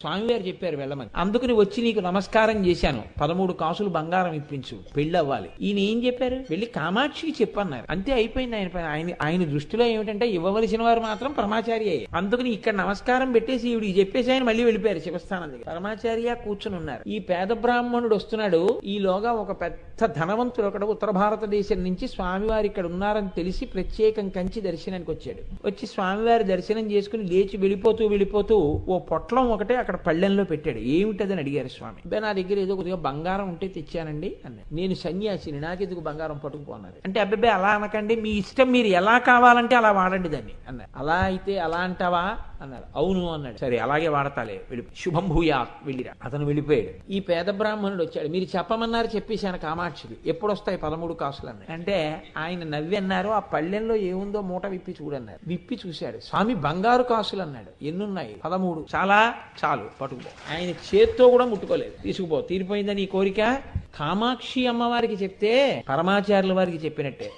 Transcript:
స్వామివారు చెప్పారు వెళ్ళమని. అందుకని వచ్చి నీకు నమస్కారం చేశాను, 13 కాసులు బంగారం ఇప్పించు, పెళ్లి అవ్వాలి. ఈయన ఏం చెప్పారు, వెళ్ళి కామాక్షికి చెప్పన్నారు. అంతే, అయిపోయింది. ఆయన దృష్టిలో ఏమిటంటే ఇవ్వవలసిన వారు మాత్రం పరమాచార్య. అందుకని ఇక్కడ నమస్కారం పెట్టేసి ఈవిడికి చెప్పేసి ఆయన మళ్ళీ వెళ్ళిపోయారు శివస్థానం దగ్గర. పరమాచార్య కూర్చుని ఉన్నారు. ఈ పేద బ్రాహ్మణుడు వస్తున్నాడు. ఈలోగా ఒక పెద్ద ధనవంతుడు ఒకడు ఉత్తర భారతదేశం నుంచి స్వామివారి ఇక్కడ ఉన్నారని తెలిసి ప్రత్యేకం కంచి దర్శనానికి వచ్చాడు. వచ్చి స్వామివారి దర్శనం చేసుకుని లేచి వెళ్ళిపోతూ ఓ పొట్లం ఒకటే అక్కడ పళ్ళెంలో పెట్టాడు. ఏమిటదని అడిగారు స్వామి. నా దగ్గర ఏదో కొద్దిగా బంగారం ఉంటే తెచ్చానండి అన్నాడు. నేను సన్యాసిని, నాకెందుకు బంగారం పట్టుకుపోన్నారు అంటే, అబ్బాయి అలా అనకండి, మీ ఇష్టం, మీరు ఎలా కావాలంటే అలా వాడండి దాన్ని అన్నారు. అలా అయితే అలా అంటావా అన్నారు. అవును అన్నాడు. సరే అలాగే వాడతాలే, వెళ్ళి శుభం భూయా, వెళ్ళిరా. అతను వెళ్ళిపోయాడు. ఈ పేద బ్రాహ్మణుడు వచ్చాడు. మీరు చెప్పమన్నారు, చెప్పేశాను కామాక్షికి, ఎప్పుడు వస్తాయి 13 కాసులు అన్నాడు. అంటే ఆయన నవ్వి అన్నారు, ఆ పళ్ళెంలో ఏముందో మూట విప్పి చూడన్నారు. విప్పి చూశాడు. స్వామి బంగారు కాసులు అన్నాడు. ఎన్నున్నాయి? 13. చాలా, చాలు, పట్టుకుపో. ఆయన చేత్తో కూడా ముట్టుకోలేదు. తీసుకుపో, తీరిపోయిందని ఈ కోరిక. కామాక్షి అమ్మవారికి చెప్తే పరమాచార్యుల వారికి చెప్పినట్టే.